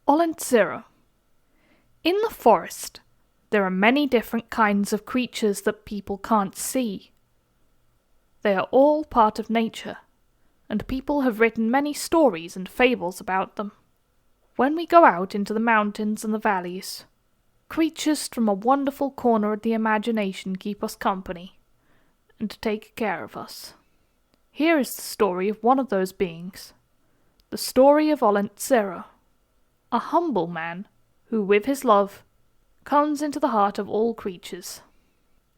Olentzero. In the forest, there are many different kinds of creatures that people can't see. They are all part of nature, and people have written many stories and fables about them. When we go out into the mountains and the valleys, creatures from a wonderful corner of the imagination keep us company and take care of us. Here is the story of one of those beings, the story of Olentzero, a humble man who, with his love, comes into the heart of all creatures.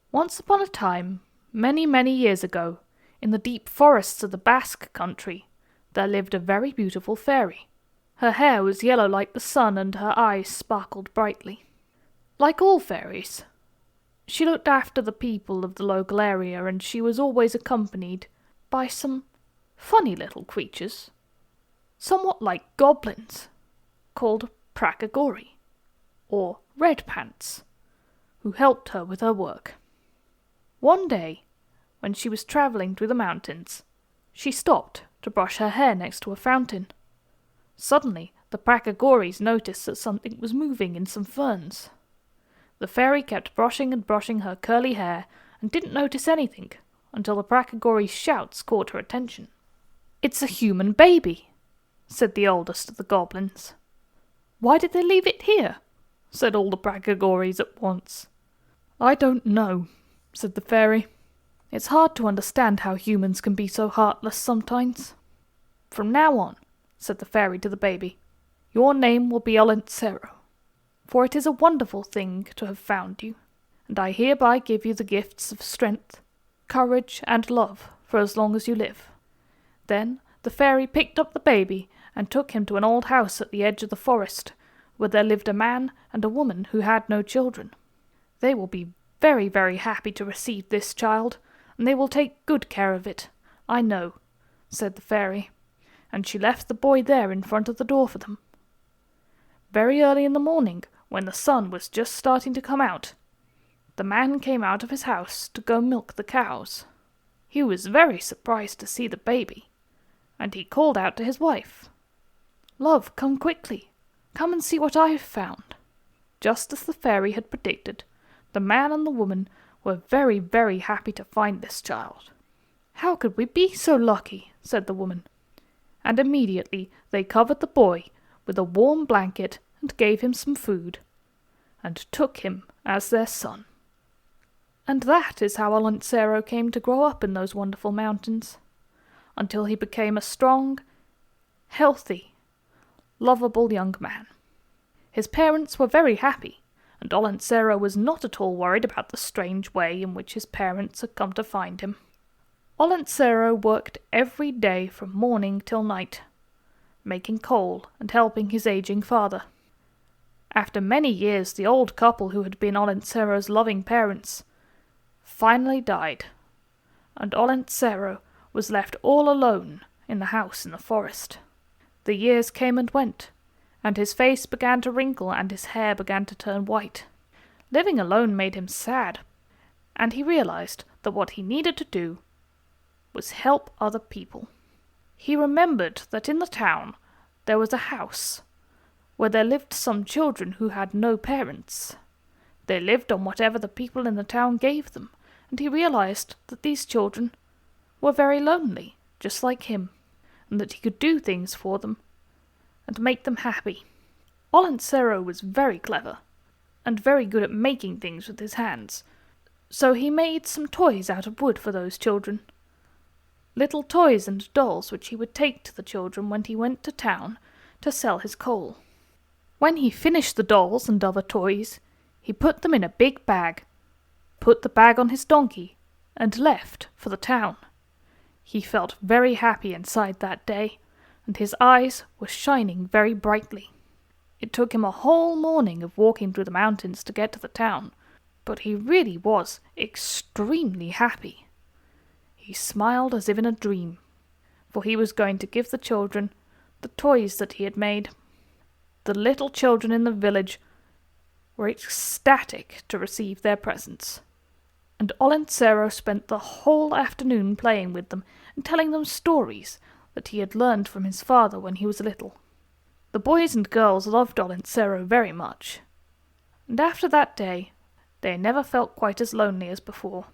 Once upon a time, many, many years ago, in the deep forests of the Basque country, there lived a very beautiful fairy. Her hair was yellow like the sun, and her eyes sparkled brightly. Like all fairies, she looked after the people of the local area, and she was always accompanied by some funny little creatures, somewhat like goblins, called Prakagori, or Red Pants, who helped her with her work. One day, when she was travelling through the mountains, she stopped to brush her hair next to a fountain. Suddenly, the Prakagoris noticed that something was moving in some ferns. The fairy kept brushing and brushing her curly hair and didn't notice anything until the Prakagori's shouts caught her attention. "It's a human baby," said the oldest of the goblins. "Why did they leave it here?" said all the Prakagoris at once. "I don't know," said the fairy. "It's hard to understand how humans can be so heartless sometimes." "From now on," said the fairy to the baby, "your name will be Olentzero, for it is a wonderful thing to have found you, and I hereby give you the gifts of strength, courage, and love for as long as you live." Then the fairy picked up the baby and took him to an old house at the edge of the forest, where there lived a man and a woman who had no children. "They will be very, very happy to receive this child, and they will take good care of it, I know," said the fairy, and she left the boy there in front of the door for them. Very early in the morning, when the sun was just starting to come out, the man came out of his house to go milk the cows. He was very surprised to see the baby, and he called out to his wife, "Love, come quickly. Come and see what I have found." Just as the fairy had predicted, the man and the woman were very, very happy to find this child. "How could we be so lucky?" said the woman. And immediately they covered the boy with a warm blanket and gave him some food, and took him as their son. And that is how Olentzero came to grow up in those wonderful mountains, until he became a strong, healthy, lovable young man. His parents were very happy, and Olentzero was not at all worried about the strange way in which his parents had come to find him. Olentzero worked every day from morning till night, making coal and helping his aging father. After many years, the old couple who had been Olentzero's loving parents finally died, and Olentzero was left all alone in the house in the forest. The years came and went, and his face began to wrinkle and his hair began to turn white. Living alone made him sad, and he realized that what he needed to do was help other people. He remembered that in the town there was a house where there lived some children who had no parents. They lived on whatever the people in the town gave them, and he realized that these children were very lonely, just like him, and that he could do things for them and make them happy. Olentzero was very clever and very good at making things with his hands, so he made some toys out of wood for those children. Little toys and dolls which he would take to the children when he went to town to sell his coal. When he finished the dolls and other toys, he put them in a big bag, put the bag on his donkey, and left for the town. He felt very happy inside that day, and his eyes were shining very brightly. It took him a whole morning of walking through the mountains to get to the town, but he really was extremely happy. He smiled as if in a dream, for he was going to give the children the toys that he had made. The little children in the village were ecstatic to receive their presents, and Olentzero spent the whole afternoon playing with them and telling them stories that he had learned from his father when he was little. The boys and girls loved Olentzero very much, and after that day they never felt quite as lonely as before.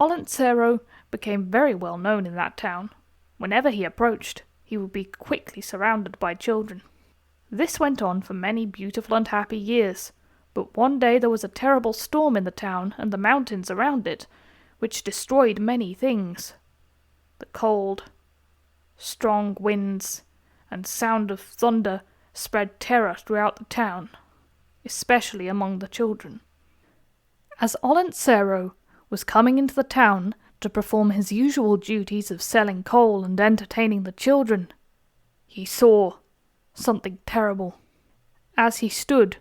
Olentzero became very well known in that town. Whenever he approached, he would be quickly surrounded by children. This went on for many beautiful and happy years, but one day there was a terrible storm in the town and the mountains around it, which destroyed many things. The cold, strong winds and sound of thunder spread terror throughout the town, especially among the children. As Olentzero was coming into the town to perform his usual duties of selling coal and entertaining the children, he saw something terrible. As he stood,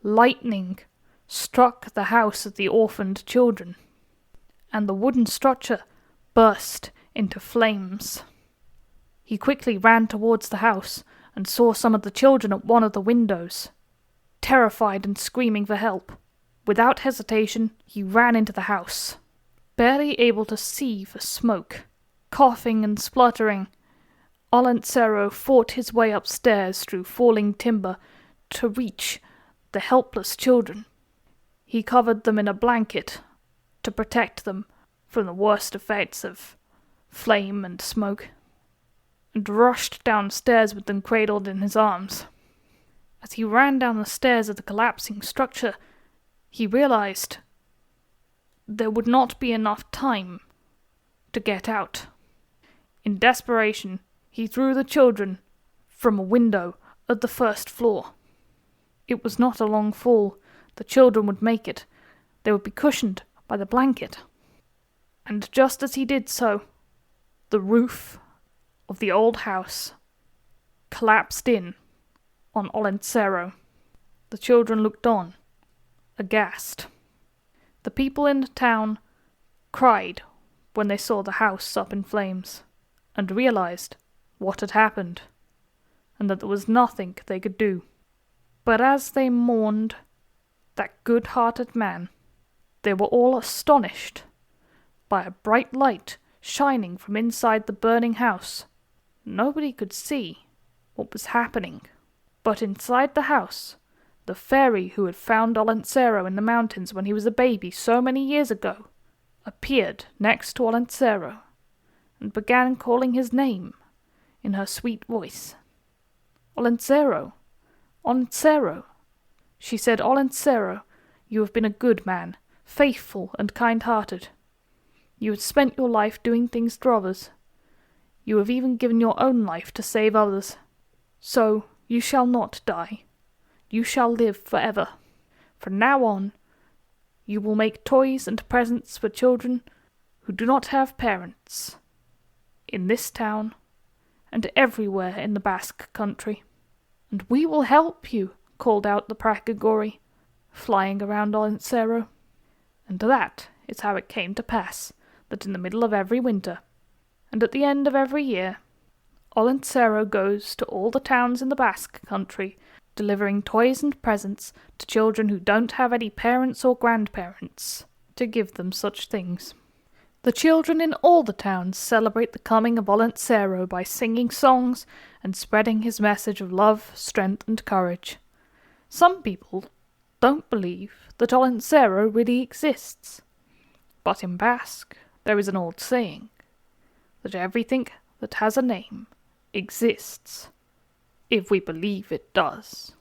lightning struck the house of the orphaned children, and the wooden structure burst into flames. He quickly ran towards the house and saw some of the children at one of the windows, terrified and screaming for help. Without hesitation, he ran into the house, barely able to see for smoke. Coughing and spluttering, Olentzero fought his way upstairs through falling timber to reach the helpless children. He covered them in a blanket to protect them from the worst effects of flame and smoke, and rushed downstairs with them cradled in his arms. As he ran down the stairs of the collapsing structure, he realized there would not be enough time to get out. In desperation, he threw the children from a window at the first floor. It was not a long fall. The children would make it. They would be cushioned by the blanket. And just as he did so, the roof of the old house collapsed in on Olentzero. The children looked on, aghast. The people in the town cried when they saw the house up in flames, and realized what had happened, and that there was nothing they could do. But as they mourned that good-hearted man, they were all astonished by a bright light shining from inside the burning house. Nobody could see what was happening, but inside the house, the fairy who had found Olentzero in the mountains when he was a baby so many years ago appeared next to Olentzero and began calling his name in her sweet voice. "Olentzero! Olentzero!" She said, "Olentzero, you have been a good man, faithful and kind-hearted. You have spent your life doing things for others. You have even given your own life to save others. So you shall not die. You shall live forever. From now on, you will make toys and presents for children who do not have parents, in this town and everywhere in the Basque country." "And we will help you," called out the Prakagori, flying around Olentzero. And that is how it came to pass that in the middle of every winter, and at the end of every year, Olentzero goes to all the towns in the Basque country, delivering toys and presents to children who don't have any parents or grandparents to give them such things. The children in all the towns celebrate the coming of Olentzero by singing songs and spreading his message of love, strength, and courage. Some people don't believe that Olentzero really exists, but in Basque there is an old saying that everything that has a name exists, if we believe it does.